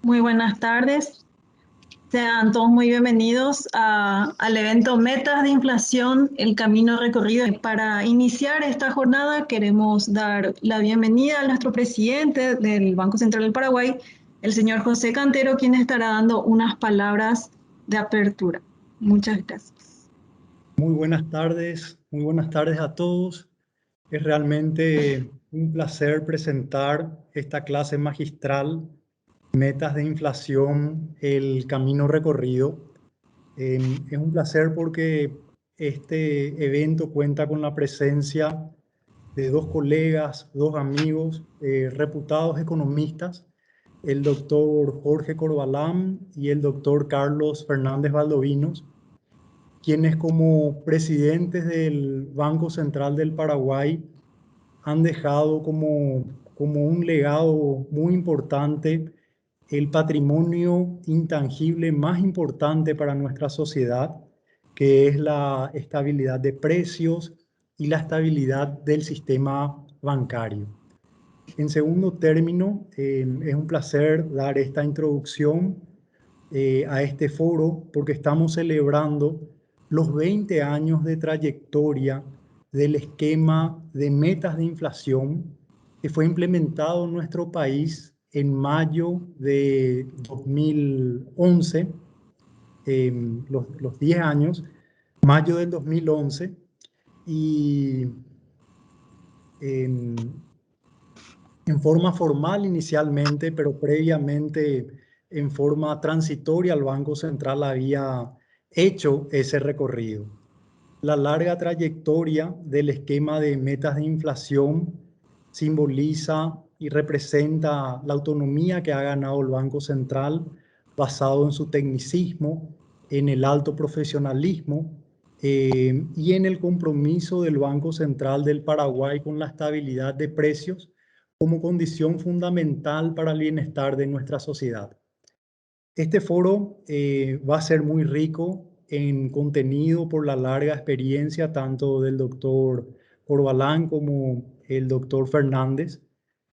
Muy buenas tardes. Sean todos muy bienvenidos al evento Metas de Inflación, el camino recorrido. Para iniciar esta jornada queremos dar la bienvenida a nuestro presidente del Banco Central del Paraguay, el señor José Cantero, quien estará dando unas palabras de apertura. Muchas gracias. Muy buenas tardes a todos. Es realmente un placer presentar esta clase magistral, Metas de Inflación, el camino recorrido. Es un placer porque este evento cuenta con la presencia de dos colegas, dos amigos, reputados economistas, el doctor Jorge Corbalán y el doctor Carlos Fernández Valdovinos, quienes como presidentes del Banco Central del Paraguay han dejado como un legado muy importante el patrimonio intangible más importante para nuestra sociedad, que es la estabilidad de precios y la estabilidad del sistema bancario. En segundo término, es un placer dar esta introducción a este foro porque estamos celebrando los 20 años de trayectoria del esquema de metas de inflación que fue implementado en nuestro país en mayo de 2011, los 10 años, mayo del 2011, y en forma formal inicialmente, pero previamente en forma transitoria el Banco Central había hecho ese recorrido. La larga trayectoria del esquema de metas de inflación simboliza y representa la autonomía que ha ganado el Banco Central basado en su tecnicismo, en el alto profesionalismo y en el compromiso del Banco Central del Paraguay con la estabilidad de precios como condición fundamental para el bienestar de nuestra sociedad. Este foro va a ser muy rico en contenido por la larga experiencia tanto del doctor Corbalán como el doctor Fernández.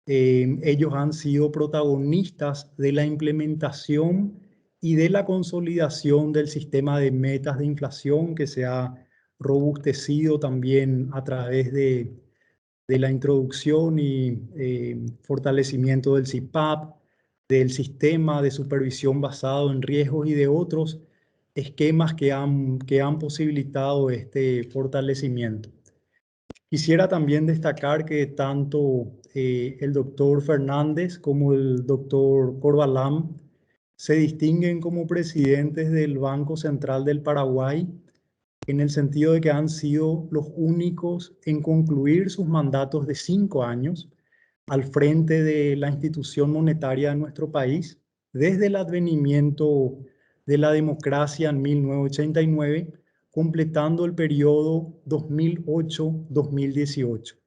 Ellos han sido protagonistas de la implementación y de la consolidación del sistema de metas de inflación que se ha robustecido también a través de la introducción y fortalecimiento del CIPAP, del sistema de supervisión basado en riesgos y de otros esquemas que han posibilitado este fortalecimiento. Quisiera también destacar que tanto el doctor Fernández como el doctor Corbalán se distinguen como presidentes del Banco Central del Paraguay en el sentido de que han sido los únicos en concluir sus mandatos de 5 años al frente de la institución monetaria de nuestro país, desde el advenimiento de la democracia en 1989, completando el periodo 2008-2018.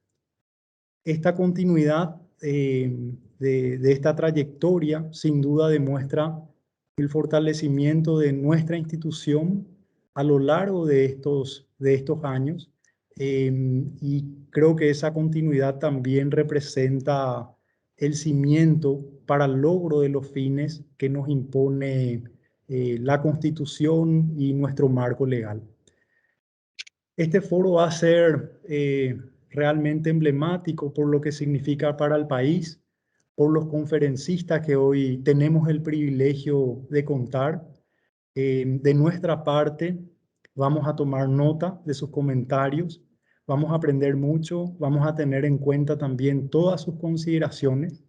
Esta continuidad de esta trayectoria sin duda demuestra el fortalecimiento de nuestra institución a lo largo de estos años, y creo que esa continuidad también representa el cimiento para el logro de los fines que nos impone la Constitución y nuestro marco legal. Este foro va a ser realmente emblemático por lo que significa para el país, por los conferencistas que hoy tenemos el privilegio de contar. De nuestra parte, vamos a tomar nota de sus comentarios, vamos a aprender mucho, vamos a tener en cuenta también todas sus consideraciones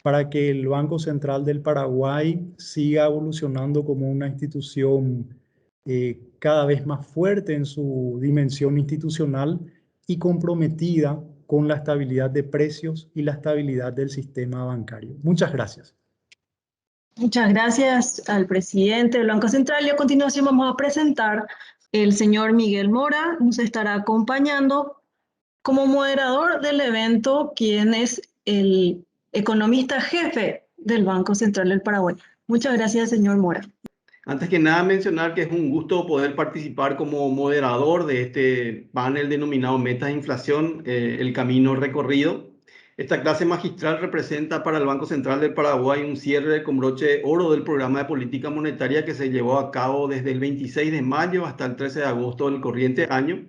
para que el Banco Central del Paraguay siga evolucionando como una institución cada vez más fuerte en su dimensión institucional y comprometida con la estabilidad de precios y la estabilidad del sistema bancario. Muchas gracias. Muchas gracias al presidente del Banco Central y a continuación vamos a presentar el señor Miguel Mora, nos estará acompañando como moderador del evento, quien es el economista jefe del Banco Central del Paraguay. Muchas gracias, señor Mora. Antes que nada mencionar que es un gusto poder participar como moderador de este panel denominado Metas de Inflación, el camino recorrido. Esta clase magistral representa para el Banco Central del Paraguay un cierre con broche de oro del programa de política monetaria que se llevó a cabo desde el 26 de mayo hasta el 13 de agosto del corriente año,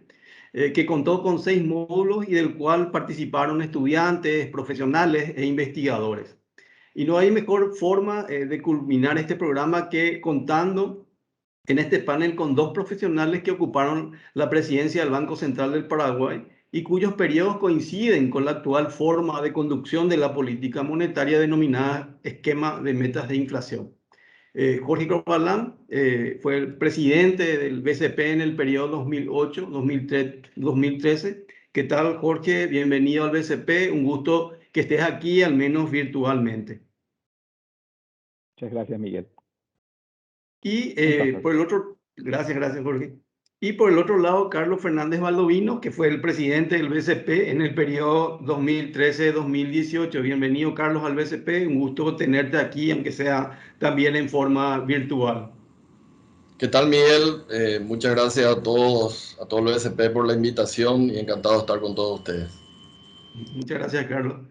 que contó con 6 módulos y del cual participaron estudiantes, profesionales e investigadores. Y no hay mejor forma de culminar este programa que contando en este panel con 2 profesionales que ocuparon la presidencia del Banco Central del Paraguay y cuyos periodos coinciden con la actual forma de conducción de la política monetaria denominada esquema de metas de inflación. Jorge Corbalán fue el presidente del BCP en el periodo 2008-2013. ¿Qué tal, Jorge? Bienvenido al BCP. Un gusto que estés aquí, al menos virtualmente. Muchas gracias, Miguel. Y por el otro, gracias Jorge. Y por el otro lado, Carlos Fernández Baldovino, que fue el presidente del BCP en el periodo 2013-2018. Bienvenido, Carlos, al BCP. Un gusto tenerte aquí, aunque sea también en forma virtual. ¿Qué tal, Miguel? Muchas gracias a todos el BCP por la invitación y encantado de estar con todos ustedes. Muchas gracias, Carlos.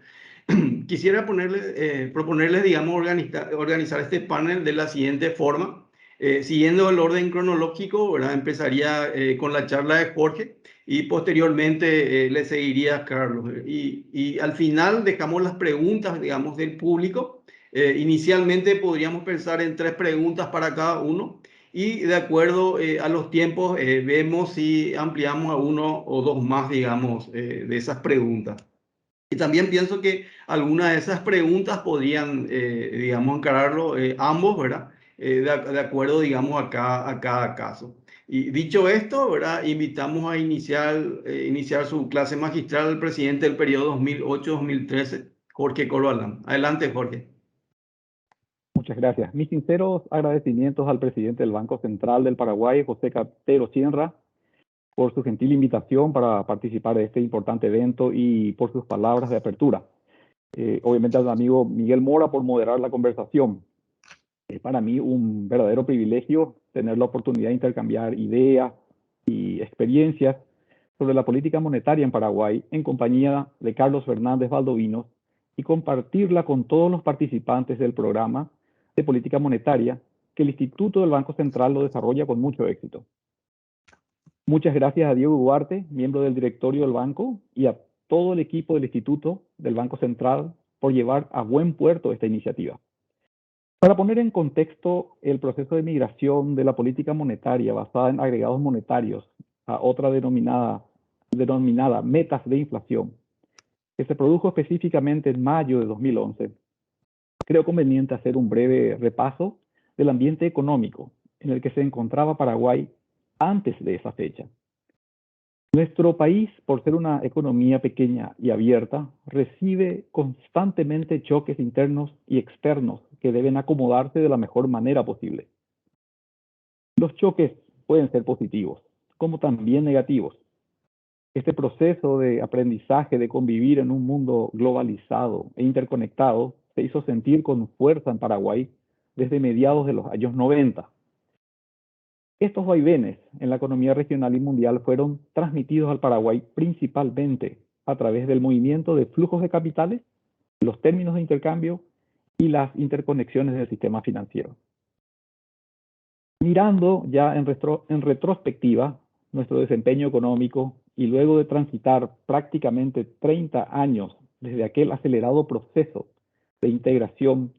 Quisiera proponerles, digamos, organizar este panel de la siguiente forma. Siguiendo el orden cronológico, ¿verdad? Empezaría con la charla de Jorge y posteriormente le seguiría Carlos. Y al final dejamos las preguntas, digamos, del público. Inicialmente podríamos pensar en 3 preguntas para cada uno y de acuerdo a los tiempos vemos si ampliamos a 1 o 2 más, digamos, de esas preguntas. Y también pienso que algunas de esas preguntas podrían, digamos, encararlo ambos, ¿verdad? De acuerdo, digamos, a cada caso. Y dicho esto, ¿verdad? Invitamos a iniciar su clase magistral al presidente del periodo 2008-2013, Jorge Corbalán. Adelante, Jorge. Muchas gracias. Mis sinceros agradecimientos al presidente del Banco Central del Paraguay, José Catero Cienra, por su gentil invitación para participar de este importante evento y por sus palabras de apertura. Obviamente al amigo Miguel Mora por moderar la conversación. Es para mí un verdadero privilegio tener la oportunidad de intercambiar ideas y experiencias sobre la política monetaria en Paraguay en compañía de Carlos Fernández Baldovino y compartirla con todos los participantes del programa de política monetaria que el Instituto del Banco Central lo desarrolla con mucho éxito. Muchas gracias a Diego Duarte, miembro del directorio del banco, y a todo el equipo del Instituto del Banco Central por llevar a buen puerto esta iniciativa. Para poner en contexto el proceso de migración de la política monetaria basada en agregados monetarios a otra denominada metas de inflación, que se produjo específicamente en mayo de 2011, creo conveniente hacer un breve repaso del ambiente económico en el que se encontraba Paraguay antes de esa fecha. Nuestro país, por ser una economía pequeña y abierta, recibe constantemente choques internos y externos que deben acomodarse de la mejor manera posible. Los choques pueden ser positivos, como también negativos. Este proceso de aprendizaje de convivir en un mundo globalizado e interconectado se hizo sentir con fuerza en Paraguay desde mediados de los años 90. Estos vaivenes en la economía regional y mundial fueron transmitidos al Paraguay principalmente a través del movimiento de flujos de capitales, los términos de intercambio y las interconexiones del sistema financiero. Mirando ya en retrospectiva nuestro desempeño económico y luego de transitar prácticamente 30 años desde aquel acelerado proceso de integración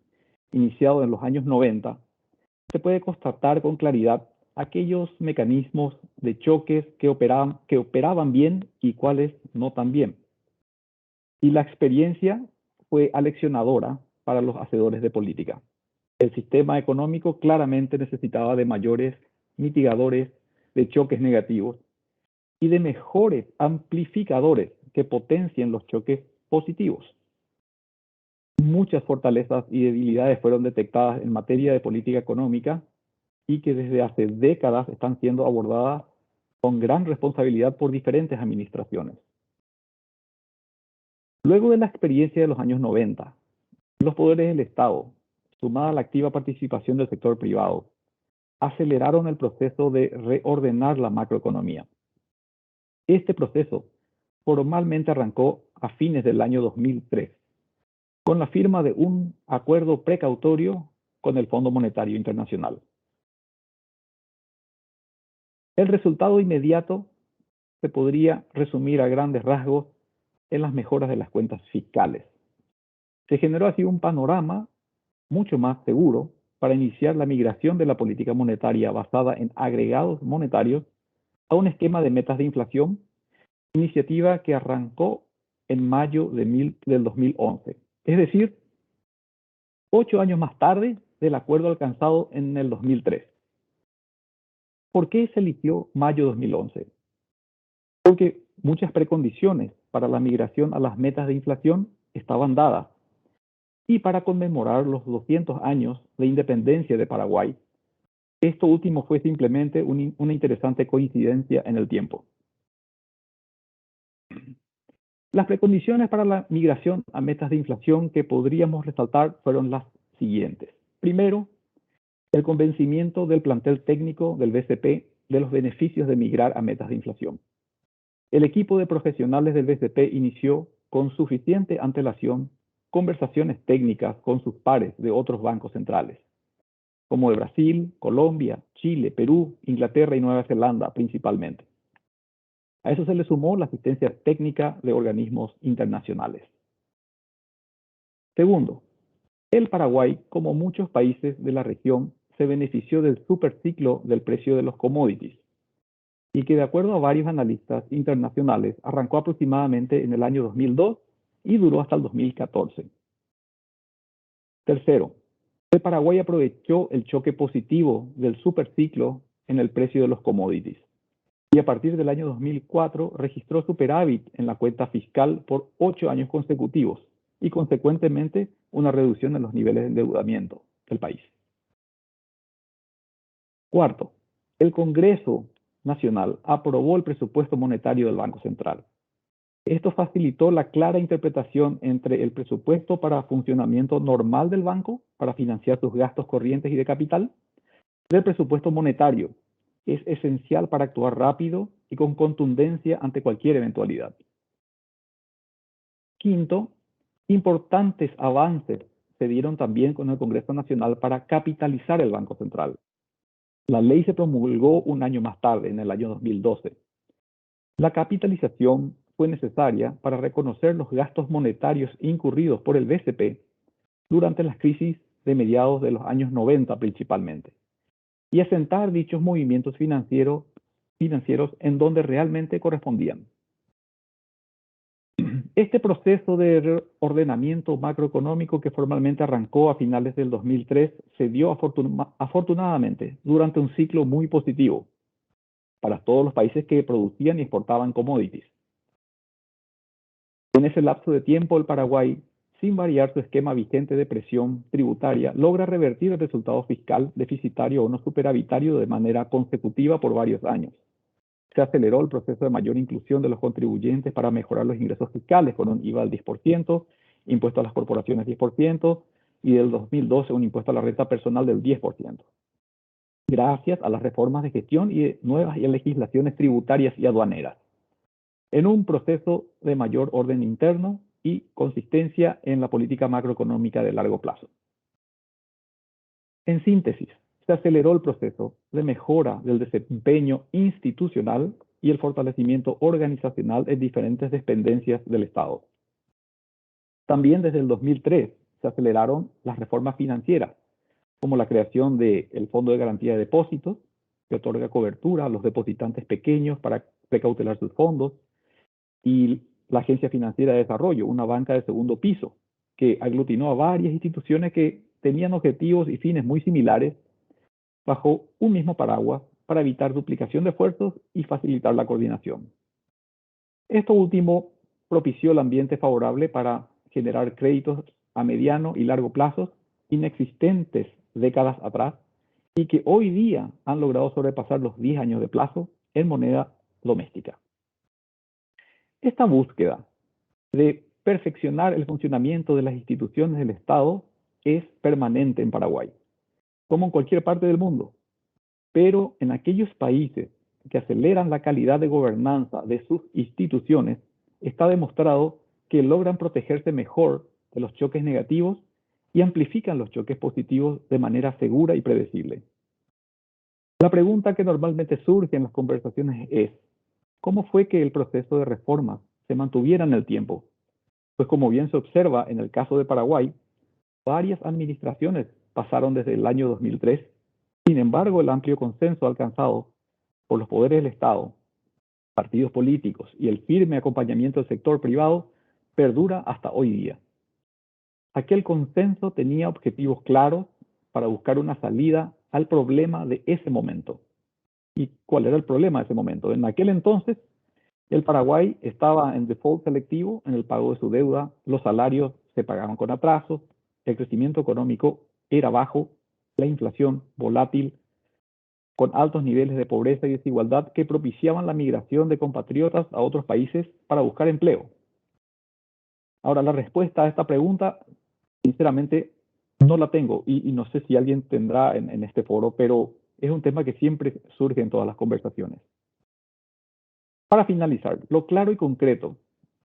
iniciado en los años 90, se puede constatar con claridad aquellos mecanismos de choques que operaban bien y cuáles no tan bien. Y la experiencia fue aleccionadora para los hacedores de política. El sistema económico claramente necesitaba de mayores mitigadores de choques negativos y de mejores amplificadores que potencien los choques positivos. Muchas fortalezas y debilidades fueron detectadas en materia de política económica y que desde hace décadas están siendo abordadas con gran responsabilidad por diferentes administraciones. Luego de la experiencia de los años 90, los poderes del Estado, sumada a la activa participación del sector privado, aceleraron el proceso de reordenar la macroeconomía. Este proceso formalmente arrancó a fines del año 2003, con la firma de un acuerdo precautorio con el Fondo Monetario Internacional. El resultado inmediato se podría resumir a grandes rasgos en las mejoras de las cuentas fiscales. Se generó así un panorama mucho más seguro para iniciar la migración de la política monetaria basada en agregados monetarios a un esquema de metas de inflación, iniciativa que arrancó en mayo del 2011, es decir, 8 años más tarde del acuerdo alcanzado en el 2003. ¿Por qué se eligió mayo 2011? Porque muchas precondiciones para la migración a las metas de inflación estaban dadas. Y para conmemorar los 200 años de independencia de Paraguay, esto último fue simplemente una interesante coincidencia en el tiempo. Las precondiciones para la migración a metas de inflación que podríamos resaltar fueron las siguientes. Primero, el convencimiento del plantel técnico del BCP de los beneficios de migrar a metas de inflación. El equipo de profesionales del BCP inició con suficiente antelación conversaciones técnicas con sus pares de otros bancos centrales, como de Brasil, Colombia, Chile, Perú, Inglaterra y Nueva Zelanda principalmente. A eso se le sumó la asistencia técnica de organismos internacionales. Segundo, el Paraguay, como muchos países de la región, se benefició del superciclo del precio de los commodities, y que de acuerdo a varios analistas internacionales arrancó aproximadamente en el año 2002 y duró hasta el 2014. Tercero, el Paraguay aprovechó el choque positivo del superciclo en el precio de los commodities y a partir del año 2004 registró superávit en la cuenta fiscal por 8 años consecutivos y consecuentemente una reducción en los niveles de endeudamiento del país. Cuarto, el Congreso Nacional aprobó el presupuesto monetario del Banco Central. Esto facilitó la clara interpretación entre el presupuesto para funcionamiento normal del banco, para financiar sus gastos corrientes y de capital, del presupuesto monetario, que es esencial para actuar rápido y con contundencia ante cualquier eventualidad. Quinto, importantes avances se dieron también con el Congreso Nacional para capitalizar el Banco Central. La ley se promulgó un año más tarde, en el año 2012. La capitalización fue necesaria para reconocer los gastos monetarios incurridos por el BCP durante las crisis de mediados de los años 90 principalmente, y asentar dichos movimientos financieros en donde realmente correspondían. Este proceso de reordenamiento macroeconómico que formalmente arrancó a finales del 2003 se dio afortunadamente durante un ciclo muy positivo para todos los países que producían y exportaban commodities. En ese lapso de tiempo, el Paraguay, sin variar su esquema vigente de presión tributaria, logra revertir el resultado fiscal deficitario o no superavitario de manera consecutiva por varios años. Se aceleró el proceso de mayor inclusión de los contribuyentes para mejorar los ingresos fiscales con un IVA al 10%, impuesto a las corporaciones 10% y del 2012 un impuesto a la renta personal del 10%. Gracias a las reformas de gestión y de nuevas legislaciones tributarias y aduaneras, en un proceso de mayor orden interno y consistencia en la política macroeconómica de largo plazo. En síntesis, se aceleró el proceso de mejora del desempeño institucional y el fortalecimiento organizacional en diferentes dependencias del Estado. También desde el 2003 se aceleraron las reformas financieras, como la creación del Fondo de Garantía de Depósitos, que otorga cobertura a los depositantes pequeños para precautelar sus fondos, y la Agencia Financiera de Desarrollo, una banca de segundo piso, que aglutinó a varias instituciones que tenían objetivos y fines muy similares bajo un mismo paraguas para evitar duplicación de esfuerzos y facilitar la coordinación. Esto último propició el ambiente favorable para generar créditos a mediano y largo plazos inexistentes décadas atrás y que hoy día han logrado sobrepasar los 10 años de plazo en moneda doméstica. Esta búsqueda de perfeccionar el funcionamiento de las instituciones del Estado es permanente en Paraguay, como en cualquier parte del mundo. Pero en aquellos países que aceleran la calidad de gobernanza de sus instituciones, está demostrado que logran protegerse mejor de los choques negativos y amplifican los choques positivos de manera segura y predecible. La pregunta que normalmente surge en las conversaciones es, ¿cómo fue que el proceso de reforma se mantuviera en el tiempo? Pues como bien se observa en el caso de Paraguay, varias administraciones pasaron desde el año 2003. Sin embargo, el amplio consenso alcanzado por los poderes del Estado, partidos políticos y el firme acompañamiento del sector privado perdura hasta hoy día. Aquel consenso tenía objetivos claros para buscar una salida al problema de ese momento. ¿Y cuál era el problema de ese momento? En aquel entonces, el Paraguay estaba en default selectivo en el pago de su deuda, los salarios se pagaban con atrasos, el crecimiento económico era bajo, la inflación volátil, con altos niveles de pobreza y desigualdad que propiciaban la migración de compatriotas a otros países para buscar empleo. Ahora, la respuesta a esta pregunta, sinceramente, no la tengo y no sé si alguien tendrá en este foro, pero es un tema que siempre surge en todas las conversaciones. Para finalizar, lo claro y concreto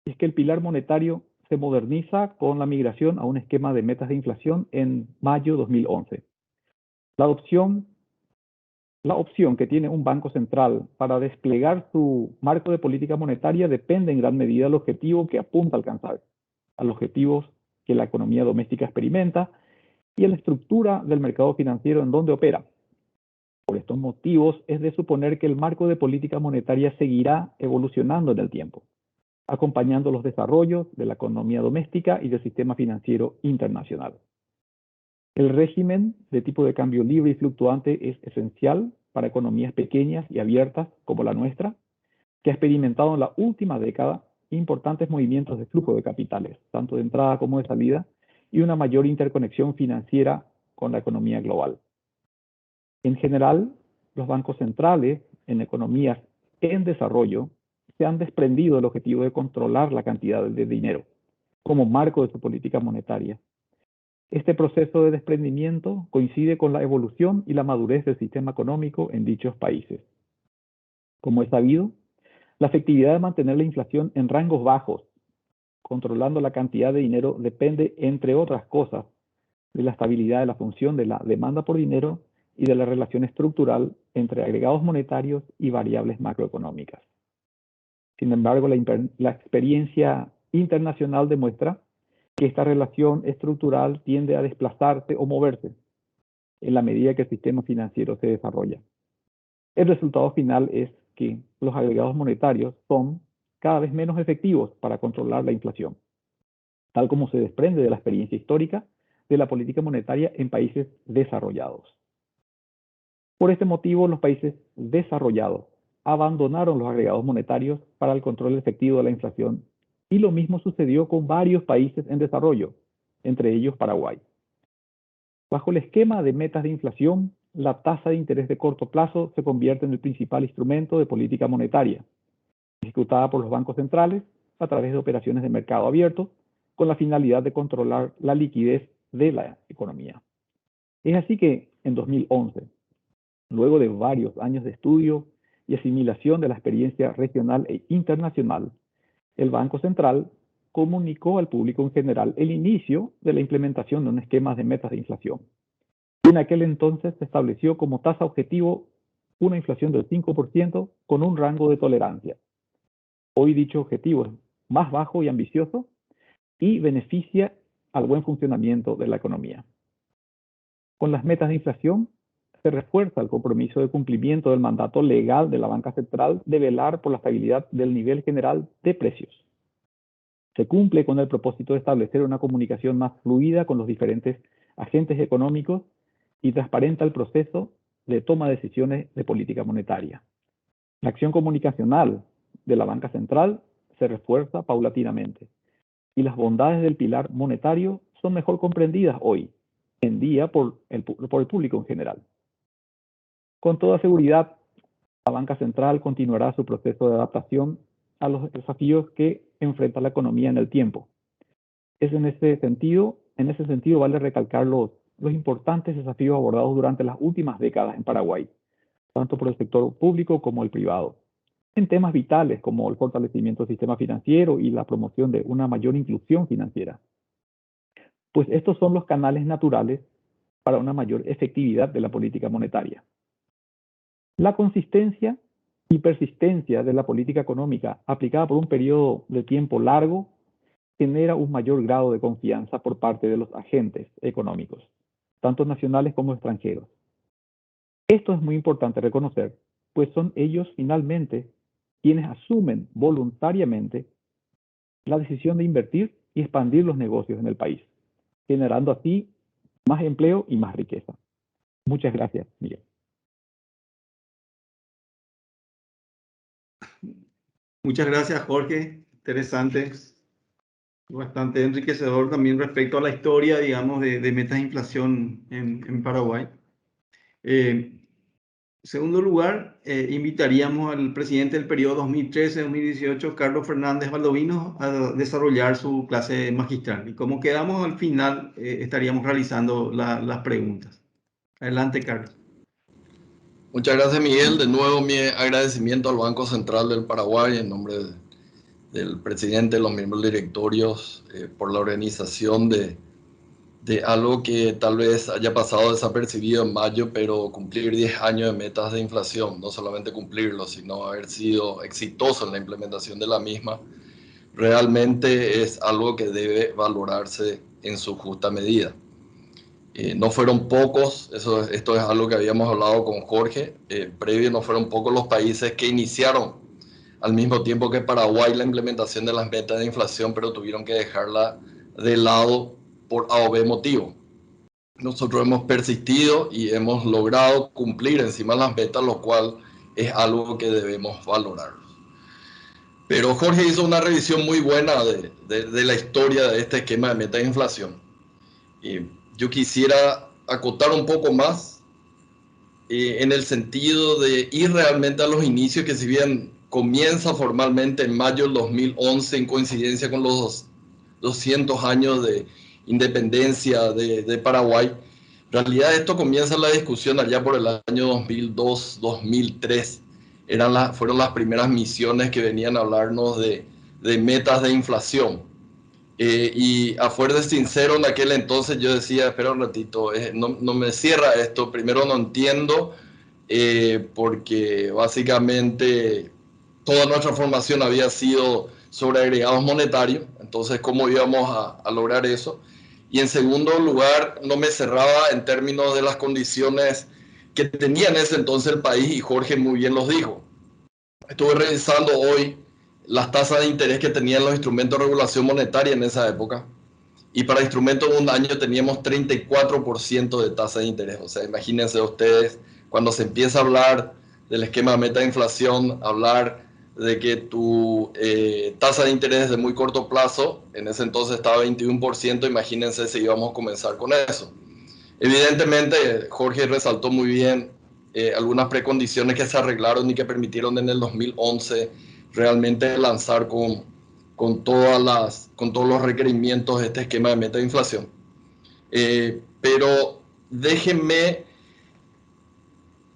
es que el pilar monetario se moderniza con la migración a un esquema de metas de inflación en mayo de 2011. La opción que tiene un banco central para desplegar su marco de política monetaria depende en gran medida del objetivo que apunta a alcanzar, a los objetivos que la economía doméstica experimenta y a la estructura del mercado financiero en donde opera. Por estos motivos, es de suponer que el marco de política monetaria seguirá evolucionando en el tiempo, acompañando los desarrollos de la economía doméstica y del sistema financiero internacional. El régimen de tipo de cambio libre y fluctuante es esencial para economías pequeñas y abiertas como la nuestra, que ha experimentado en la última década importantes movimientos de flujo de capitales, tanto de entrada como de salida, y una mayor interconexión financiera con la economía global. En general, los bancos centrales en economías en desarrollo se han desprendido del objetivo de controlar la cantidad de dinero como marco de su política monetaria. Este proceso de desprendimiento coincide con la evolución y la madurez del sistema económico en dichos países. Como es sabido, la efectividad de mantener la inflación en rangos bajos, controlando la cantidad de dinero, depende, entre otras cosas, de la estabilidad de la función de la demanda por dinero y de la relación estructural entre agregados monetarios y variables macroeconómicas. Sin embargo, la experiencia internacional demuestra que esta relación estructural tiende a desplazarse o moverse en la medida que el sistema financiero se desarrolla. El resultado final es que los agregados monetarios son cada vez menos efectivos para controlar la inflación, tal como se desprende de la experiencia histórica de la política monetaria en países desarrollados. Por este motivo, los países desarrollados abandonaron los agregados monetarios para el control efectivo de la inflación, y lo mismo sucedió con varios países en desarrollo, entre ellos Paraguay. Bajo el esquema de metas de inflación, la tasa de interés de corto plazo se convierte en el principal instrumento de política monetaria, ejecutada por los bancos centrales a través de operaciones de mercado abierto, con la finalidad de controlar la liquidez de la economía. Es así que en 2011, luego de varios años de estudio y asimilación de la experiencia regional e internacional, el Banco Central comunicó al público en general el inicio de la implementación de un esquema de metas de inflación. En aquel entonces se estableció como tasa objetivo una inflación del 5% con un rango de tolerancia. Hoy dicho objetivo es más bajo y ambicioso y beneficia al buen funcionamiento de la economía. Con las metas de inflación se refuerza el compromiso de cumplimiento del mandato legal de la banca central de velar por la estabilidad del nivel general de precios. Se cumple con el propósito de establecer una comunicación más fluida con los diferentes agentes económicos y transparenta el proceso de toma de decisiones de política monetaria. La acción comunicacional de la banca central se refuerza paulatinamente y las bondades del pilar monetario son mejor comprendidas hoy en día por el público en general. Con toda seguridad, la banca central continuará su proceso de adaptación a los desafíos que enfrenta la economía en el tiempo. En ese sentido vale recalcar los importantes desafíos abordados durante las últimas décadas en Paraguay, tanto por el sector público como el privado. en temas vitales como el fortalecimiento del sistema financiero y la promoción de una mayor inclusión financiera. Pues estos son los canales naturales para una mayor efectividad de la política monetaria. La consistencia y persistencia de la política económica aplicada por un periodo de tiempo largo genera un mayor grado de confianza por parte de los agentes económicos, tanto nacionales como extranjeros. Esto es muy importante reconocer, pues son ellos finalmente quienes asumen voluntariamente la decisión de invertir y expandir los negocios en el país, generando así más empleo y más riqueza. Muchas gracias, Miguel. Muchas gracias, Jorge. Interesante, bastante enriquecedor también respecto a la historia, digamos, de metas de inflación en Paraguay. En segundo lugar, invitaríamos al presidente del periodo 2013-2018, Carlos Fernández Baldovino, a desarrollar su clase magistral. Y como quedamos al final, estaríamos realizando las preguntas. Adelante, Carlos. Muchas gracias, Miguel. De nuevo, mi agradecimiento al Banco Central del Paraguay en nombre del presidente, los miembros directorios, por la organización de algo que tal vez haya pasado desapercibido en mayo, pero cumplir 10 años de metas de inflación, no solamente cumplirlo, sino haber sido exitoso en la implementación de la misma, realmente es algo que debe valorarse en su justa medida. No fueron pocos, esto es algo que habíamos hablado con Jorge, previo, no fueron pocos los países que iniciaron al mismo tiempo que Paraguay la implementación de las metas de inflación, pero tuvieron que dejarla de lado por A o B motivo. Nosotros hemos persistido y hemos logrado cumplir encima de las metas, lo cual es algo que debemos valorar. Pero Jorge hizo una revisión muy buena de la historia de este esquema de meta de inflación. Yo quisiera acotar un poco más en el sentido de ir realmente a los inicios, que si bien comienza formalmente en mayo del 2011 en coincidencia con los 200 años de independencia de Paraguay, en realidad esto comienza la discusión allá por el año 2002, 2003. Fueron las primeras misiones que venían a hablarnos de metas de inflación. Y a fuerte sincero, en aquel entonces yo decía, espera un ratito, no me cierra esto, primero no entiendo, porque básicamente toda nuestra formación había sido sobre agregados monetarios, entonces cómo íbamos a lograr eso. Y en segundo lugar, no me cerraba en términos de las condiciones que tenía en ese entonces el país, y Jorge muy bien los dijo. Estuve revisando hoy las tasas de interés que tenían los instrumentos de regulación monetaria en esa época, y para instrumentos de un año teníamos 34% de tasa de interés. O sea, imagínense ustedes, cuando se empieza a hablar del esquema de meta de inflación, hablar de que tu tasa de interés de muy corto plazo, en ese entonces estaba 21%, imagínense si íbamos a comenzar con eso. Evidentemente, Jorge resaltó muy bien algunas precondiciones que se arreglaron y que permitieron en el 2011 realmente lanzar con todos los requerimientos de este esquema de meta de inflación. Pero déjenme,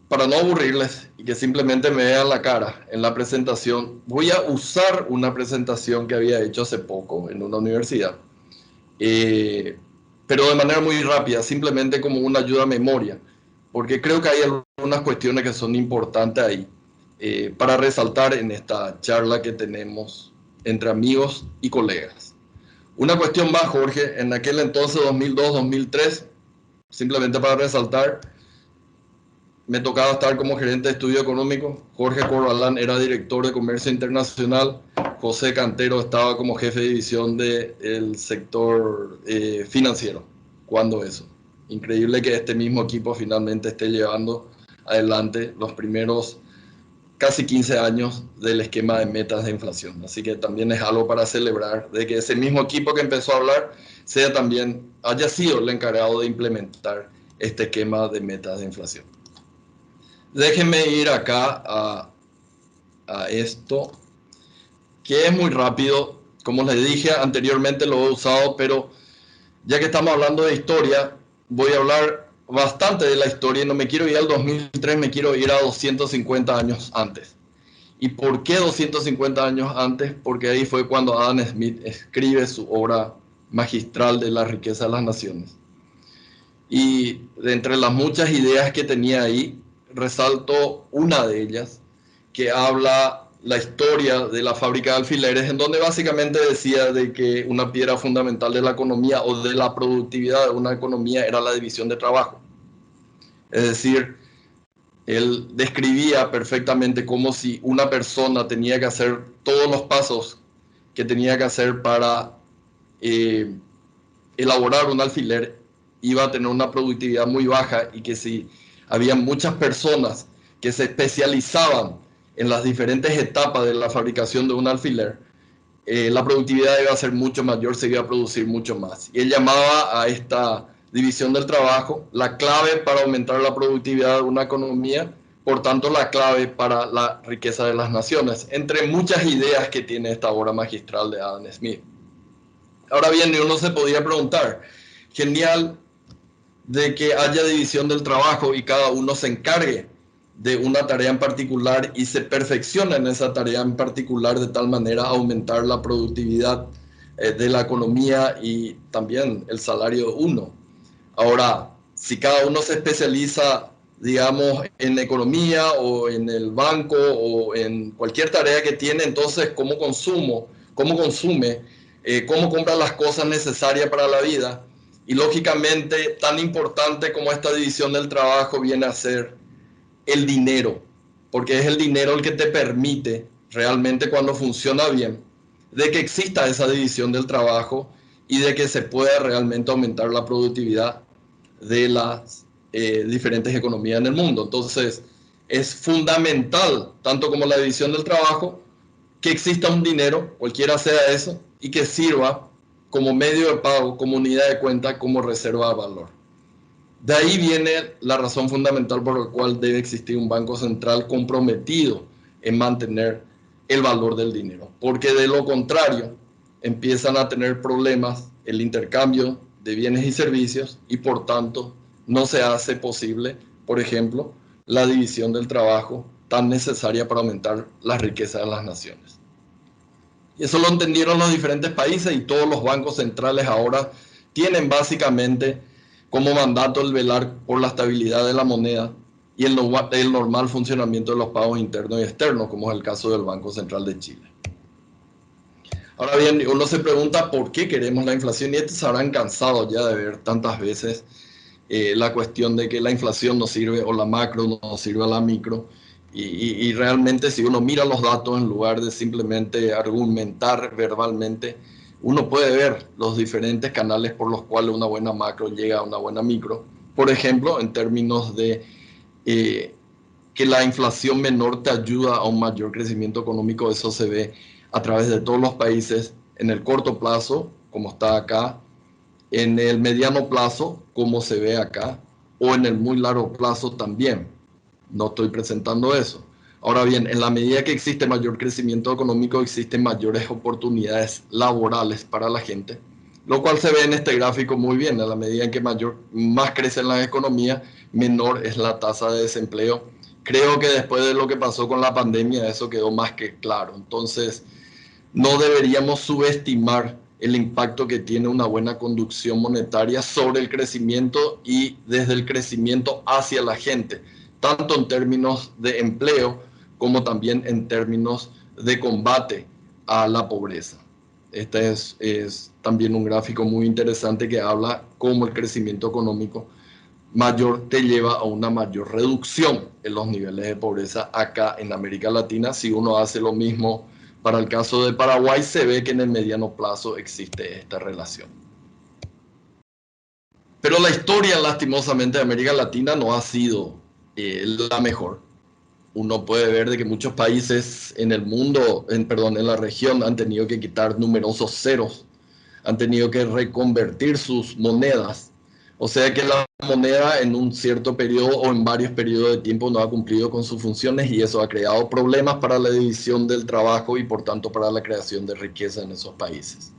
para no aburrirles y que simplemente me vean la cara en la presentación, voy a usar una presentación que había hecho hace poco en una universidad, pero de manera muy rápida, simplemente como una ayuda a memoria, porque creo que hay algunas cuestiones que son importantes ahí para resaltar en esta charla que tenemos entre amigos y colegas. Una cuestión más, Jorge, en aquel entonces, 2002-2003, simplemente para resaltar, me tocaba estar como gerente de estudio económico, Jorge Corbalán era director de comercio internacional, José Cantero estaba como jefe de división del sector financiero. ¿Cuándo eso? Increíble que este mismo equipo finalmente esté llevando adelante los primeros casi 15 años del esquema de metas de inflación. Así que también es algo para celebrar, de que ese mismo equipo que empezó a hablar haya sido el encargado de implementar este esquema de metas de inflación. Déjenme ir acá a esto, que es muy rápido. Como les dije anteriormente, lo he usado, pero ya que estamos hablando de historia, voy a hablar bastante de la historia y no me quiero ir al 2003, me quiero ir a 250 años antes. ¿Y por qué 250 años antes? Porque ahí fue cuando Adam Smith escribe su obra magistral de La riqueza de las naciones. Y de entre las muchas ideas que tenía ahí, resalto una de ellas, que habla la historia de la fábrica de alfileres, en donde básicamente decía de que una piedra fundamental de la economía o de la productividad de una economía era la división de trabajo. Es decir, él describía perfectamente cómo si una persona tenía que hacer todos los pasos que tenía que hacer para elaborar un alfiler, iba a tener una productividad muy baja, y que si había muchas personas que se especializaban en las diferentes etapas de la fabricación de un alfiler, la productividad iba a ser mucho mayor, se iba a producir mucho más. Y él llamaba a esta división del trabajo la clave para aumentar la productividad de una economía, por tanto la clave para la riqueza de las naciones, entre muchas ideas que tiene esta obra magistral de Adam Smith. Ahora bien, uno se podía preguntar, genial de que haya división del trabajo y cada uno se encargue de una tarea en particular y se perfecciona en esa tarea en particular, de tal manera a aumentar la productividad de la economía y también el salario de uno. Ahora, si cada uno se especializa, digamos, en economía o en el banco o en cualquier tarea que tiene, entonces, ¿cómo consume, cómo compra las cosas necesarias para la vida? Y lógicamente, tan importante como esta división del trabajo viene a ser el dinero, porque es el dinero el que te permite realmente, cuando funciona bien, de que exista esa división del trabajo y de que se pueda realmente aumentar la productividad de las diferentes economías en el mundo. Entonces, es fundamental, tanto como la división del trabajo, que exista un dinero, cualquiera sea eso, y que sirva como medio de pago, como unidad de cuenta, como reserva de valor. De ahí viene la razón fundamental por la cual debe existir un banco central comprometido en mantener el valor del dinero, porque de lo contrario empiezan a tener problemas el intercambio de bienes y servicios, y por tanto no se hace posible, por ejemplo, la división del trabajo tan necesaria para aumentar la riqueza de las naciones. Y eso lo entendieron los diferentes países, y todos los bancos centrales ahora tienen básicamente como mandato el velar por la estabilidad de la moneda y el normal funcionamiento de los pagos internos y externos, como es el caso del Banco Central de Chile. Ahora bien, uno se pregunta por qué queremos la inflación, y estos se habrán cansado ya de ver tantas veces la cuestión de que la inflación no sirve, o la macro no sirve a la micro, y realmente si uno mira los datos en lugar de simplemente argumentar verbalmente, uno puede ver los diferentes canales por los cuales una buena macro llega a una buena micro. Por ejemplo, en términos de que la inflación menor te ayuda a un mayor crecimiento económico, eso se ve a través de todos los países, en el corto plazo, como está acá, en el mediano plazo, como se ve acá, o en el muy largo plazo también. No estoy presentando eso. Ahora bien, en la medida que existe mayor crecimiento económico, existen mayores oportunidades laborales para la gente, lo cual se ve en este gráfico muy bien. A la medida en que más crecen las economías, menor es la tasa de desempleo. Creo que después de lo que pasó con la pandemia, eso quedó más que claro. Entonces, no deberíamos subestimar el impacto que tiene una buena conducción monetaria sobre el crecimiento y desde el crecimiento hacia la gente, tanto en términos de empleo como también en términos de combate a la pobreza. Este es también un gráfico muy interesante que habla cómo el crecimiento económico mayor te lleva a una mayor reducción en los niveles de pobreza acá en América Latina. Si uno hace lo mismo para el caso de Paraguay, se ve que en el mediano plazo existe esta relación. Pero la historia, lastimosamente, de América Latina no ha sido la mejor. Uno puede ver de que muchos países en el mundo, en la región, han tenido que quitar numerosos ceros, han tenido que reconvertir sus monedas. O sea que la moneda en un cierto periodo o en varios periodos de tiempo no ha cumplido con sus funciones, y eso ha creado problemas para la división del trabajo y por tanto para la creación de riqueza en esos países.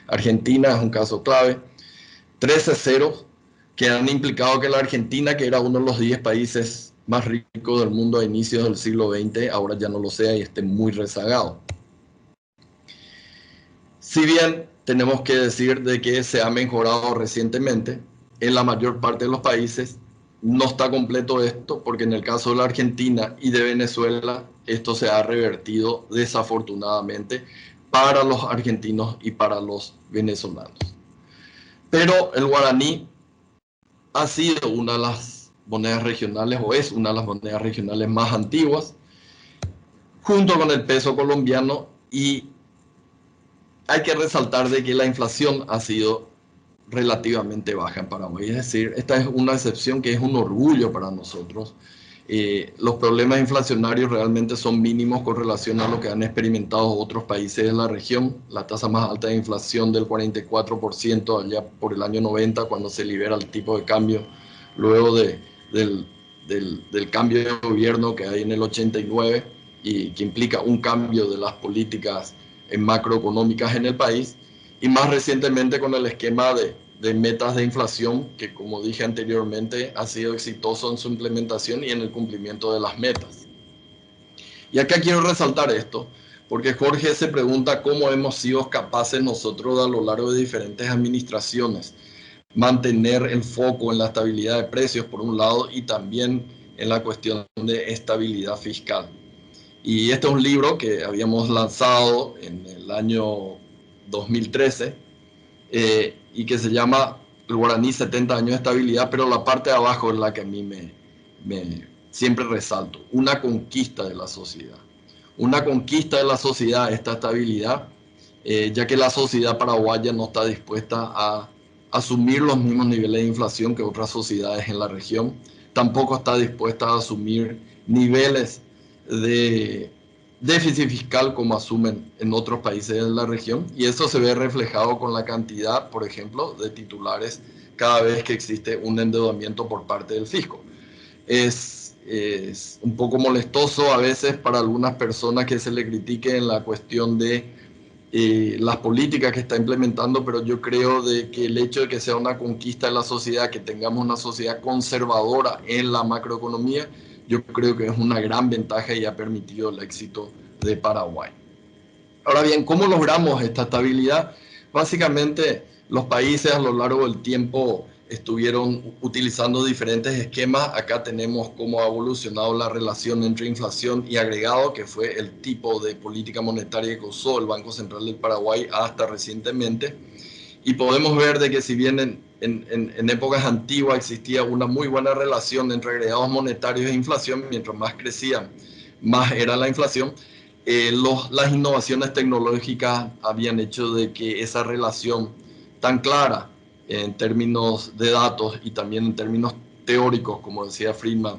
Argentina es un caso clave. 13 ceros que han implicado que la Argentina, que era uno de los 10 países más rico del mundo a inicios del siglo XX ahora ya no lo sea y esté muy rezagado. Si bien tenemos que decir de que se ha mejorado recientemente, en la mayor parte de los países no está completo esto, porque en el caso de la Argentina y de Venezuela, esto se ha revertido desafortunadamente para los argentinos y para los venezolanos. Pero el guaraní ha sido una de las monedas regionales, o es una de las monedas regionales más antiguas, junto con el peso colombiano, y hay que resaltar de que la inflación ha sido relativamente baja en Paraguay. Es decir, esta es una excepción que es un orgullo para nosotros. Los problemas inflacionarios realmente son mínimos con relación a lo que han experimentado otros países de la región. La tasa más alta de inflación del 44% allá por el año 90, cuando se libera el tipo de cambio, luego del cambio de gobierno que hay en el 89 y que implica un cambio de las políticas macroeconómicas en el país, y más recientemente con el esquema de metas de inflación, que como dije anteriormente, ha sido exitoso en su implementación y en el cumplimiento de las metas. Y acá quiero resaltar esto, porque Jorge se pregunta cómo hemos sido capaces nosotros a lo largo de diferentes administraciones mantener el foco en la estabilidad de precios por un lado y también en la cuestión de estabilidad fiscal. Y este es un libro que habíamos lanzado en el año 2013 y que se llama El Guaraní 70 años de estabilidad, pero la parte de abajo es la que a mí siempre resalto, una conquista de la sociedad. Una conquista de la sociedad, esta estabilidad, ya que la sociedad paraguaya no está dispuesta a asumir los mismos niveles de inflación que otras sociedades en la región, tampoco está dispuesta a asumir niveles de déficit fiscal como asumen en otros países de la región, y eso se ve reflejado con la cantidad, por ejemplo, de titulares cada vez que existe un endeudamiento por parte del fisco. Es un poco molestoso a veces para algunas personas que se le critique en la cuestión de las políticas que está implementando, pero yo creo de que el hecho de que sea una conquista de la sociedad, que tengamos una sociedad conservadora en la macroeconomía, yo creo que es una gran ventaja y ha permitido el éxito de Paraguay. Ahora bien, ¿cómo logramos esta estabilidad? Básicamente, los países a lo largo del tiempo estuvieron utilizando diferentes esquemas. Acá tenemos cómo ha evolucionado la relación entre inflación y agregado, que fue el tipo de política monetaria que usó el Banco Central del Paraguay hasta recientemente. Y podemos ver de que si bien en épocas antiguas existía una muy buena relación entre agregados monetarios e inflación, mientras más crecían, más era la inflación, las innovaciones tecnológicas habían hecho de que esa relación tan clara en términos de datos y también en términos teóricos, como decía Friedman,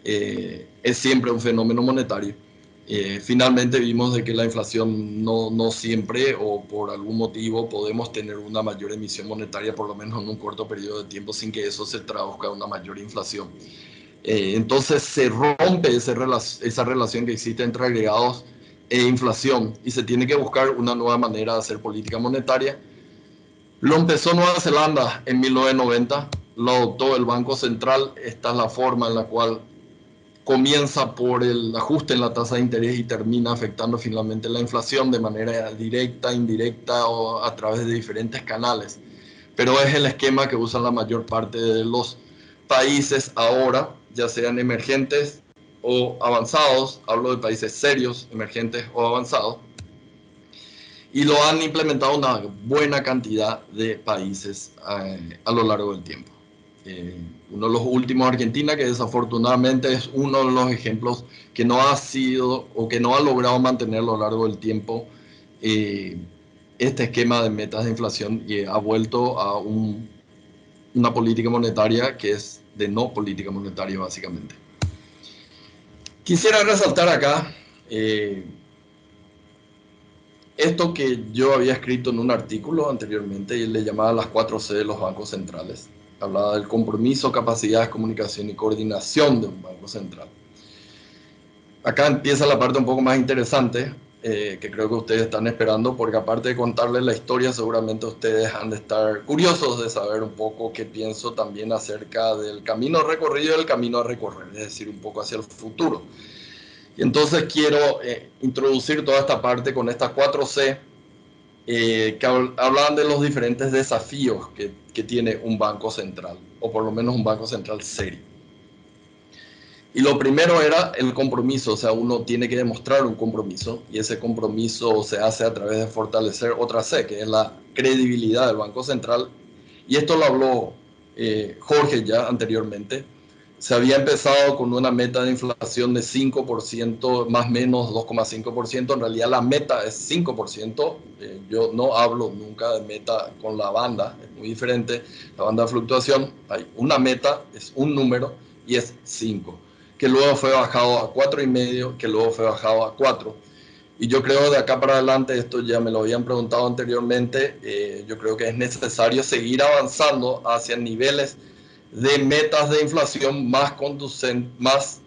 es siempre un fenómeno monetario. Finalmente vimos de que la inflación no siempre o por algún motivo podemos tener una mayor emisión monetaria, por lo menos en un corto periodo de tiempo, sin que eso se traduzca en una mayor inflación. Entonces se rompe esa relación que existe entre agregados e inflación y se tiene que buscar una nueva manera de hacer política monetaria. Lo empezó Nueva Zelanda en 1990, lo adoptó el Banco Central. Esta es la forma en la cual comienza por el ajuste en la tasa de interés y termina afectando finalmente la inflación de manera directa, indirecta o a través de diferentes canales. Pero es el esquema que usan la mayor parte de los países ahora, ya sean emergentes o avanzados. Hablo de países serios, emergentes o avanzados. Y lo han implementado una buena cantidad de países a lo largo del tiempo. Uno de los últimos, Argentina, que desafortunadamente es uno de los ejemplos que no ha sido o que no ha logrado mantener a lo largo del tiempo este esquema de metas de inflación y ha vuelto a una política monetaria que es de no política monetaria, básicamente. Quisiera resaltar acá esto que yo había escrito en un artículo anteriormente y le llamaba las 4C de los bancos centrales. Hablaba del compromiso, capacidades, comunicación y coordinación de un banco central. Acá empieza la parte un poco más interesante. que creo que ustedes están esperando, porque aparte de contarles la historia, seguramente ustedes han de estar curiosos de saber un poco qué pienso también acerca del camino recorrido y el camino a recorrer, es decir, un poco hacia el futuro. Y entonces quiero introducir toda esta parte con estas 4C, que hablan de los diferentes desafíos que tiene un banco central, o por lo menos un banco central serio. Y lo primero era el compromiso, o sea, uno tiene que demostrar un compromiso, y ese compromiso se hace a través de fortalecer otra C, que es la credibilidad del Banco Central. Y esto lo habló Jorge ya anteriormente. Se había empezado con una meta de inflación de 5%, más o menos 2,5%. En realidad la meta es 5%. Yo no hablo nunca de meta con la banda, es muy diferente. La banda de fluctuación, hay una meta, es un número, y es 5. Que luego fue bajado a 4,5, que luego fue bajado a 4. Y yo creo de acá para adelante, esto ya me lo habían preguntado anteriormente, yo creo que es necesario seguir avanzando hacia niveles de metas de inflación más conducentes, más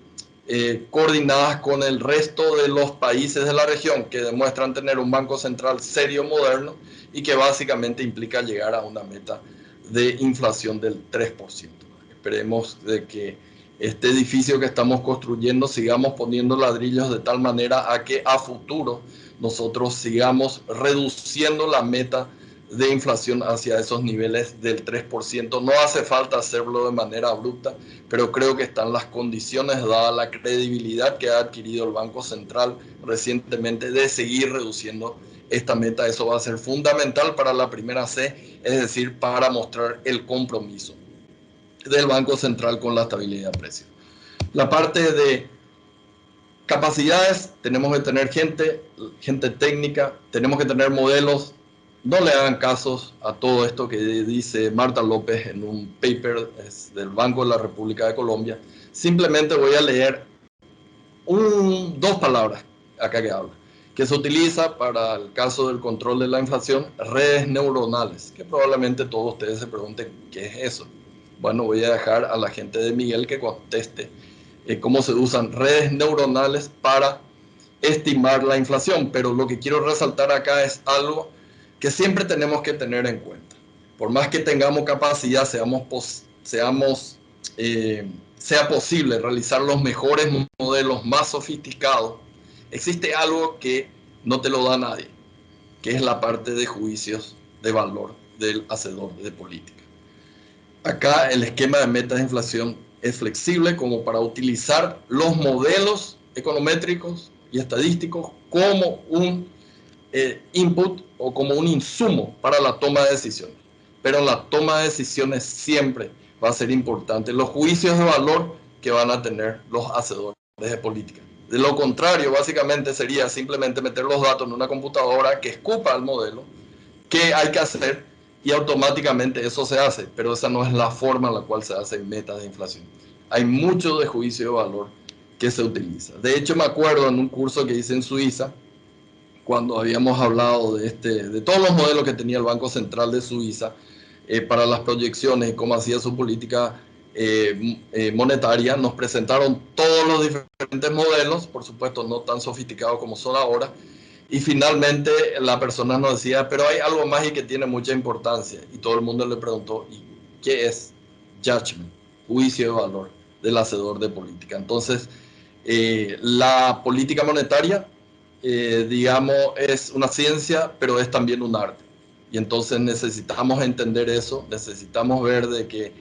coordinadas con el resto de los países de la región, que demuestran tener un banco central serio, moderno, y que básicamente implica llegar a una meta de inflación del 3%. Esperemos de que este edificio que estamos construyendo sigamos poniendo ladrillos de tal manera a que a futuro nosotros sigamos reduciendo la meta de inflación hacia esos niveles del 3%. No hace falta hacerlo de manera abrupta, pero creo que están las condiciones, dada la credibilidad que ha adquirido el Banco Central recientemente, de seguir reduciendo esta meta. Eso va a ser fundamental para la primera C, es decir, para mostrar el compromiso del Banco Central con la estabilidad de precios. La parte de capacidades, tenemos que tener gente técnica, tenemos que tener modelos. No le hagan casos a todo esto que dice Marta López en un paper del Banco de la República de Colombia. Simplemente voy a leer dos palabras acá que habla, que se utiliza para el caso del control de la inflación, redes neuronales, que probablemente todos ustedes se pregunten qué es eso. Bueno, voy a dejar a la gente de Miguel que conteste cómo se usan redes neuronales para estimar la inflación, pero lo que quiero resaltar acá es algo que siempre tenemos que tener en cuenta. Por más que tengamos capacidad, sea posible realizar los mejores modelos más sofisticados, existe algo que no te lo da nadie, que es la parte de juicios de valor del hacedor de política. Acá el esquema de metas de inflación es flexible como para utilizar los modelos econométricos y estadísticos como un input o como un insumo para la toma de decisiones. Pero en la toma de decisiones siempre va a ser importante los juicios de valor que van a tener los hacedores de política. De lo contrario, básicamente sería simplemente meter los datos en una computadora que escupa el modelo, qué hay que hacer, y automáticamente eso se hace, pero esa no es la forma en la cual se hacen metas de inflación. Hay mucho de juicio de valor que se utiliza. De hecho, me acuerdo en un curso que hice en Suiza, cuando habíamos hablado de todos los modelos que tenía el Banco Central de Suiza para las proyecciones y cómo hacía su política monetaria, nos presentaron todos los diferentes modelos, por supuesto no tan sofisticados como son ahora, y finalmente la persona nos decía, pero hay algo más y que tiene mucha importancia. Y todo el mundo le preguntó, ¿y qué es judgment? Juicio de valor del hacedor de política. Entonces, la política monetaria, digamos, es una ciencia, pero es también un arte. Y entonces necesitamos entender eso, necesitamos ver de que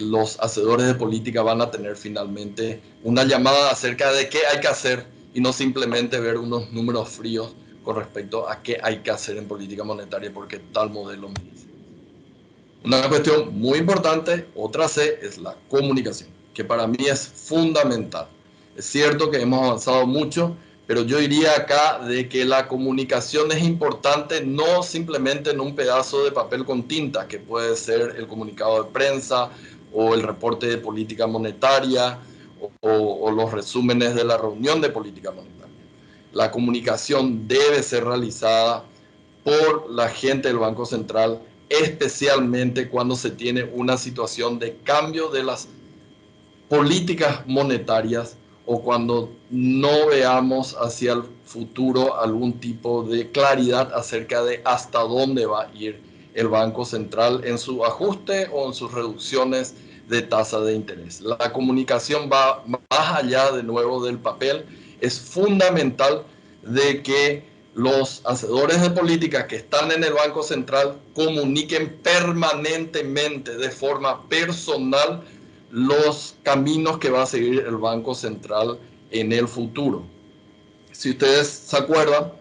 los hacedores de política van a tener finalmente una llamada acerca de qué hay que hacer, y no simplemente ver unos números fríos con respecto a qué hay que hacer en política monetaria porque tal modelo me dice. Una cuestión muy importante, otra C, es la comunicación, que para mí es fundamental. Es cierto que hemos avanzado mucho, pero yo diría acá de que la comunicación es importante no simplemente en un pedazo de papel con tinta, que puede ser el comunicado de prensa o el reporte de política monetaria, o los resúmenes de la reunión de política monetaria. La comunicación debe ser realizada por la gente del Banco Central, especialmente cuando se tiene una situación de cambio de las políticas monetarias o cuando no veamos hacia el futuro algún tipo de claridad acerca de hasta dónde va a ir el Banco Central en su ajuste o en sus reducciones de tasa de interés. La comunicación va más allá de nuevo del papel. Es fundamental de que los hacedores de política que están en el Banco Central comuniquen permanentemente de forma personal los caminos que va a seguir el Banco Central en el futuro. Si ustedes se acuerdan,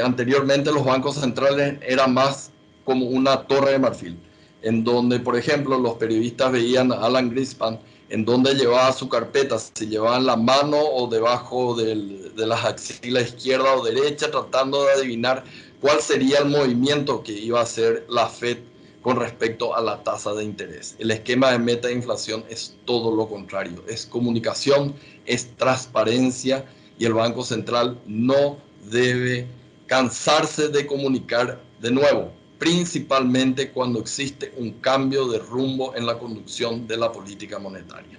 anteriormente los bancos centrales eran más como una torre de marfil, en donde, por ejemplo, los periodistas veían a Alan Greenspan en donde llevaba su carpeta, si llevaba en la mano o debajo de las axilas izquierda o derecha, tratando de adivinar cuál sería el movimiento que iba a hacer la Fed con respecto a la tasa de interés. El esquema de meta de inflación es todo lo contrario, es comunicación, es transparencia, y el Banco Central no debe cansarse de comunicar de nuevo, principalmente cuando existe un cambio de rumbo en la conducción de la política monetaria.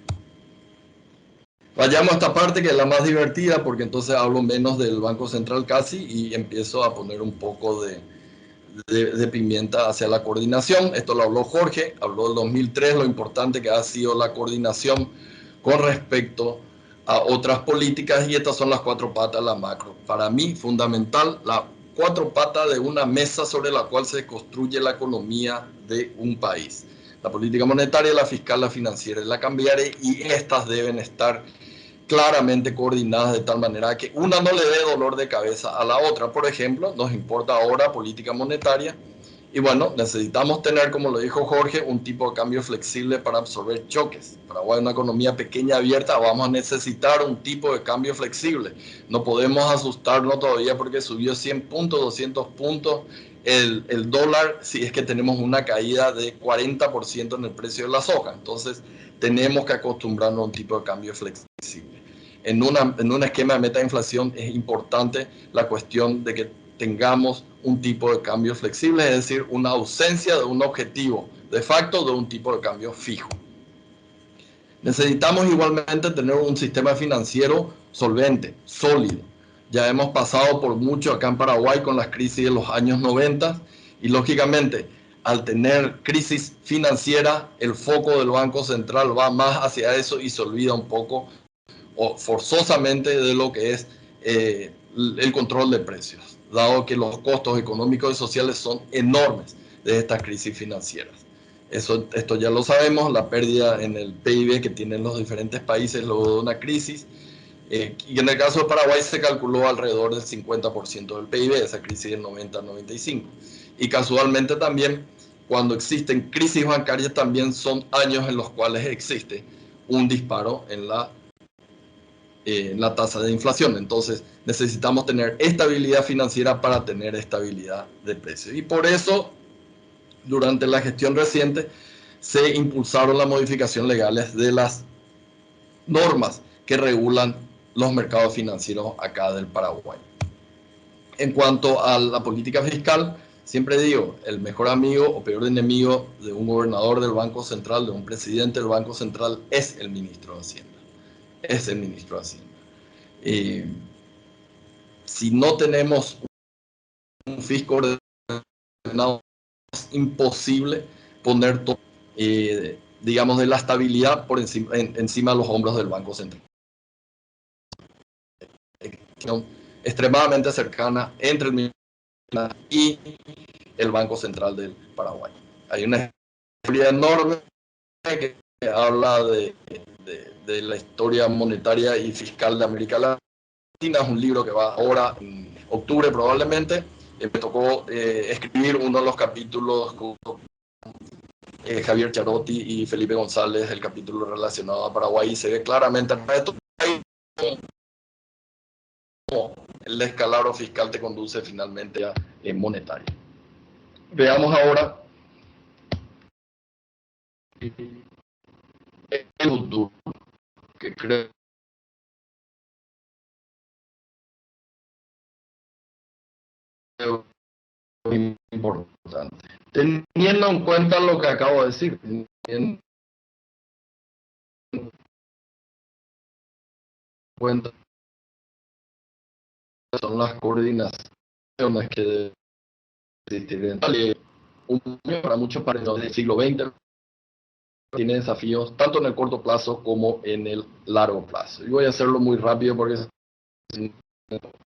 Vayamos a esta parte que es la más divertida, porque entonces hablo menos del Banco Central casi y empiezo a poner un poco de pimienta hacia la coordinación. Esto lo habló Jorge, habló del 2003, lo importante que ha sido la coordinación con respecto a otras políticas, y estas son las cuatro patas de la macro. Para mí, fundamental, las cuatro patas de una mesa sobre la cual se construye la economía de un país. La política monetaria, la fiscal, la financiera y la cambiaria, y estas deben estar claramente coordinadas de tal manera que una no le dé dolor de cabeza a la otra. Por ejemplo, nos importa ahora política monetaria, y bueno, necesitamos tener, como lo dijo Jorge, un tipo de cambio flexible para absorber choques. Paraguay es una economía pequeña, abierta, vamos a necesitar un tipo de cambio flexible. No podemos asustarnos todavía porque subió 100 puntos, 200 puntos el dólar, si es que tenemos una caída de 40% en el precio de la soja. Entonces, tenemos que acostumbrarnos a un tipo de cambio flexible. En un esquema de meta de inflación es importante la cuestión de que tengamos un tipo de cambio flexible, es decir, una ausencia de un objetivo de facto de un tipo de cambio fijo. Necesitamos igualmente tener un sistema financiero solvente, sólido. Ya hemos pasado por mucho acá en Paraguay con las crisis de los años 90 y lógicamente al tener crisis financiera el foco del Banco Central va más hacia eso y se olvida un poco o forzosamente de lo que es el control de precios, dado que los costos económicos y sociales son enormes de estas crisis financieras. Esto ya lo sabemos, la pérdida en el PIB que tienen los diferentes países luego de una crisis, y en el caso de Paraguay se calculó alrededor del 50% del PIB, esa crisis del 90-95. Y casualmente también, cuando existen crisis bancarias, también son años en los cuales existe un disparo en la tasa de inflación. Entonces necesitamos tener estabilidad financiera para tener estabilidad de precios. Y por eso, durante la gestión reciente, se impulsaron las modificaciones legales de las normas que regulan los mercados financieros acá del Paraguay. En cuanto a la política fiscal, siempre digo, el mejor amigo o peor enemigo de un gobernador del Banco Central, de un presidente del Banco Central, es el ministro de Hacienda. Es el ministro de Hacienda. Si no tenemos un fisco ordenado, es imposible poner todo, digamos, de la estabilidad por encima de los hombros del Banco Central. Extremadamente cercana entre el ministro y el Banco Central del Paraguay. Hay una historia enorme que habla de la historia monetaria y fiscal de América Latina. Es un libro que va ahora en octubre probablemente. Me tocó escribir uno de los capítulos con Javier Charotti y Felipe González, el capítulo relacionado a Paraguay, y se ve claramente cómo el descalabro fiscal te conduce finalmente a monetario. Veamos ahora el futuro, que creo importante. Teniendo en cuenta lo que acabo de decir, cuenta son las coordinaciones que deben existir. Para muchos países del siglo XX tiene desafíos tanto en el corto plazo como en el largo plazo. Y voy a hacerlo muy rápido porque se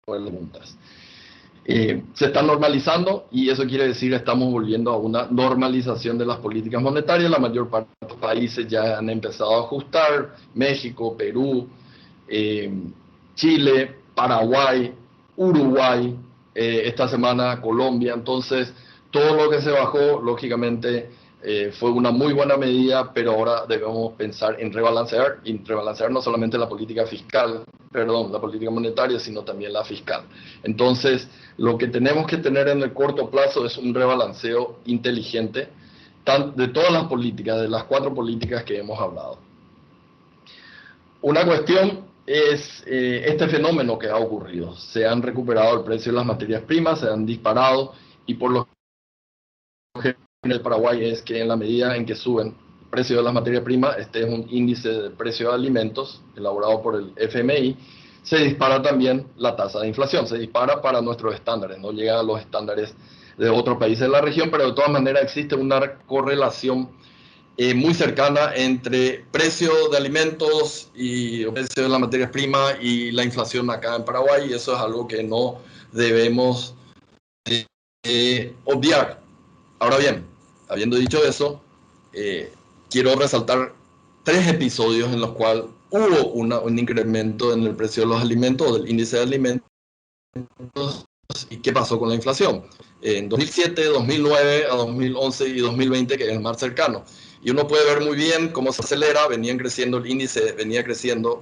preguntas. Se está normalizando y eso quiere decir que estamos volviendo a una normalización de las políticas monetarias. La mayor parte de los países ya han empezado a ajustar: México, Perú, Chile, Paraguay, Uruguay, esta semana Colombia. Entonces, todo lo que se bajó, lógicamente, fue una muy buena medida, pero ahora debemos pensar en rebalancear, y rebalancear no solamente la política fiscal, la política monetaria, sino también la fiscal. Entonces, lo que tenemos que tener en el corto plazo es un rebalanceo inteligente de todas las políticas, de las 4 políticas que hemos hablado. Una cuestión es este fenómeno que ha ocurrido. Se han recuperado el precio de las materias primas, se han disparado, y por lo que en el Paraguay es que en la medida en que suben el precio de las materias primas, este es un índice de precio de alimentos elaborado por el FMI, se dispara también la tasa de inflación, se dispara para nuestros estándares, no llega a los estándares de otros países de la región, pero de todas maneras existe una correlación muy cercana entre precio de alimentos y precio de las materias primas y la inflación acá en Paraguay, y eso es algo que no debemos obviar. Ahora bien, habiendo dicho eso, quiero resaltar 3 episodios en los cuales hubo un incremento en el precio de los alimentos, del índice de alimentos, y qué pasó con la inflación. En 2007, 2009, a 2011 y 2020, que es el más cercano. Y uno puede ver muy bien cómo se acelera, venían creciendo el índice, venía creciendo.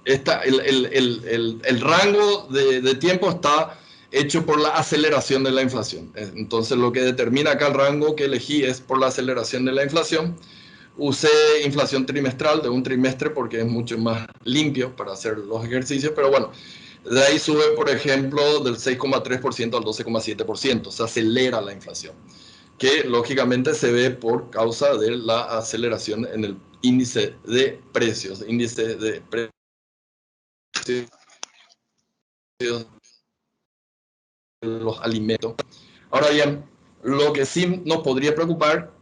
El rango de tiempo está hecho por la aceleración de la inflación. Entonces, lo que determina acá el rango que elegí es por la aceleración de la inflación. Usé inflación trimestral de un trimestre porque es mucho más limpio para hacer los ejercicios, pero bueno, de ahí sube, por ejemplo, del 6,3% al 12,7%. Se acelera la inflación, que lógicamente se ve por causa de la aceleración en el índice de precios, los alimentos. Ahora bien, lo que sí nos podría preocupar,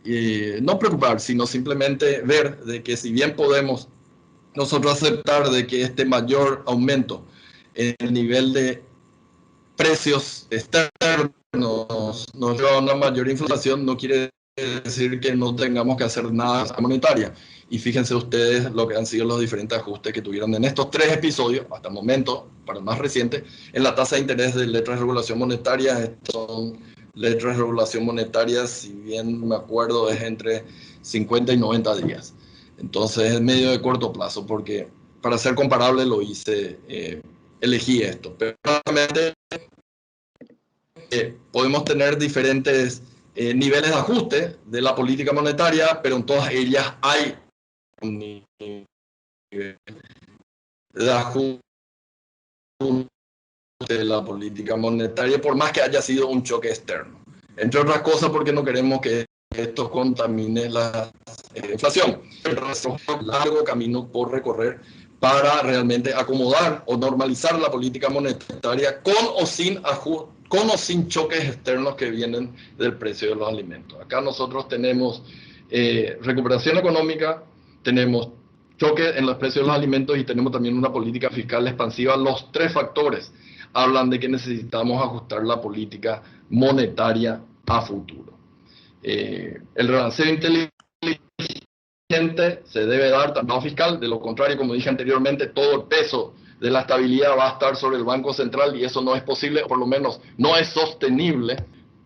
no preocupar, sino simplemente ver de que si bien podemos nosotros aceptar de que este mayor aumento en el nivel de precios externos nos lleva a una mayor inflación, no quiere decir que no tengamos que hacer nada monetaria. Y fíjense ustedes lo que han sido los diferentes ajustes que tuvieron en estos 3 episodios, hasta el momento, para el más reciente, en la tasa de interés de letras de regulación monetaria. Estas son letras de regulación monetaria, si bien me acuerdo, es entre 50 y 90 días. Entonces es medio de corto plazo, porque para ser comparable lo hice, elegí esto. Pero realmente podemos tener diferentes niveles de ajuste de la política monetaria, pero en todas ellas hay un nivel de ajuste de la política monetaria, por más que haya sido un choque externo. Entre otras cosas porque no queremos que esto contamine la inflación. Pero es un largo camino por recorrer para realmente acomodar o normalizar la política monetaria con o sin choques externos que vienen del precio de los alimentos. Acá nosotros tenemos recuperación económica, tenemos choque en los precios de los alimentos y tenemos también una política fiscal expansiva. Los 3 factores hablan de que necesitamos ajustar la política monetaria a futuro. El rebalanceo inteligente se debe dar también fiscal, de lo contrario, como dije anteriormente, todo el peso de la estabilidad va a estar sobre el Banco Central y eso no es posible, o por lo menos no es sostenible.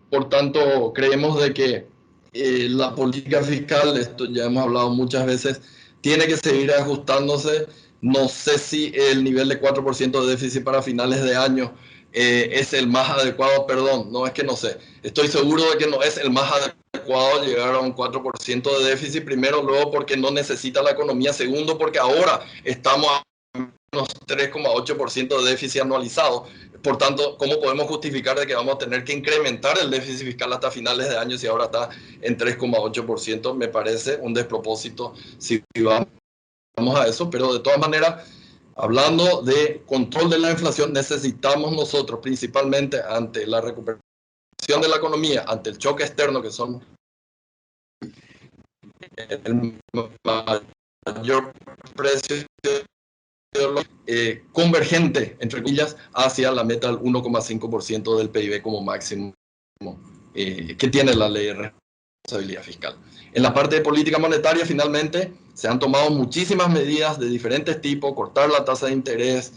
Por tanto, creemos de que la política fiscal, esto ya hemos hablado muchas veces, tiene que seguir ajustándose. No sé si el nivel de 4% de déficit para finales de año es el más adecuado, perdón, no es que no sé. Estoy seguro de que no es el más adecuado llegar a un 4% de déficit, primero, luego porque no necesita la economía, segundo porque ahora estamos a unos 3,8% de déficit anualizado. Por tanto, ¿cómo podemos justificar de que vamos a tener que incrementar el déficit fiscal hasta finales de año si ahora está en 3,8%? Me parece un despropósito si vamos a eso, pero de todas maneras Hablando de control de la inflación, necesitamos nosotros, principalmente ante la recuperación de la economía, ante el choque externo, que son el mayor precio convergente, entre comillas, hacia la meta del 1,5% del PIB como máximo que tiene la ley de responsabilidad fiscal. En la parte de política monetaria, finalmente, se han tomado muchísimas medidas de diferentes tipos: cortar la tasa de interés,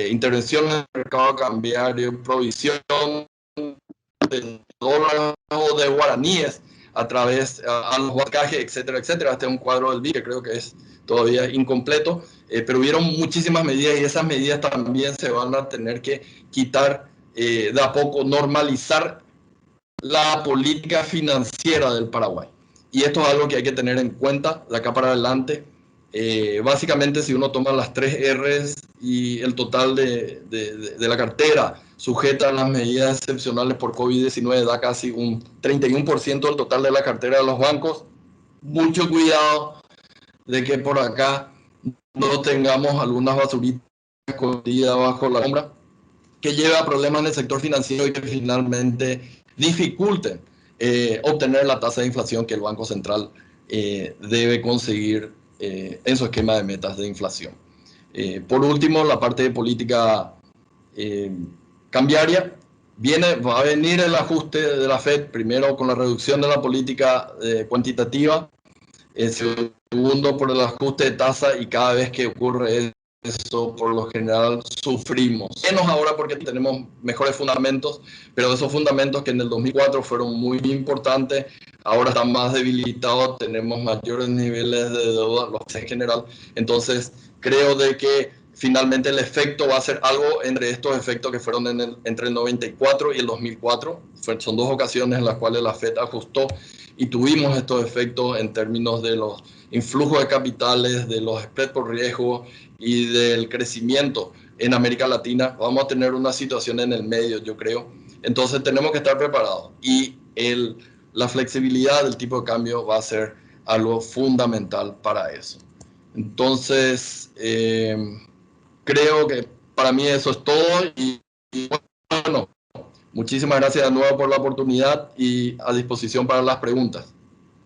intervención en el mercado cambiario, provisión de dólares o de guaraníes a través a los bancajes, etcétera, etcétera. Este es un cuadro del BID que creo que es todavía incompleto, pero hubieron muchísimas medidas y esas medidas también se van a tener que quitar de a poco, normalizar la política financiera del Paraguay. Y esto es algo que hay que tener en cuenta de acá para adelante. Básicamente, si uno toma las 3 R's y el total de la cartera sujeta a las medidas excepcionales por COVID-19, da casi un 31% del total de la cartera de los bancos. Mucho cuidado de que por acá no tengamos algunas basuritas escondidas bajo la sombra que lleve a problemas en el sector financiero y que finalmente dificulten obtener la tasa de inflación que el Banco Central debe conseguir en su esquema de metas de inflación. Por último, la parte de política cambiaria. Va a venir el ajuste de la FED, primero con la reducción de la política cuantitativa, segundo por el ajuste de tasa, y cada vez que ocurre eso, por lo general sufrimos. Menos ahora porque tenemos mejores fundamentos, pero esos fundamentos que en el 2004 fueron muy importantes, ahora están más debilitados, tenemos mayores niveles de deuda, los en general. Entonces, creo de que finalmente el efecto va a ser algo entre estos efectos que fueron entre el 94 y el 2004. Son 2 ocasiones en las cuales la FED ajustó y tuvimos estos efectos en términos de los influjos de capitales, de los spreads por riesgo y del crecimiento en América Latina. Vamos a tener una situación en el medio, yo creo. Entonces tenemos que estar preparados, y la flexibilidad del tipo de cambio va a ser algo fundamental para eso. Entonces, creo que para mí eso es todo, y bueno, muchísimas gracias de nuevo por la oportunidad y a disposición para las preguntas.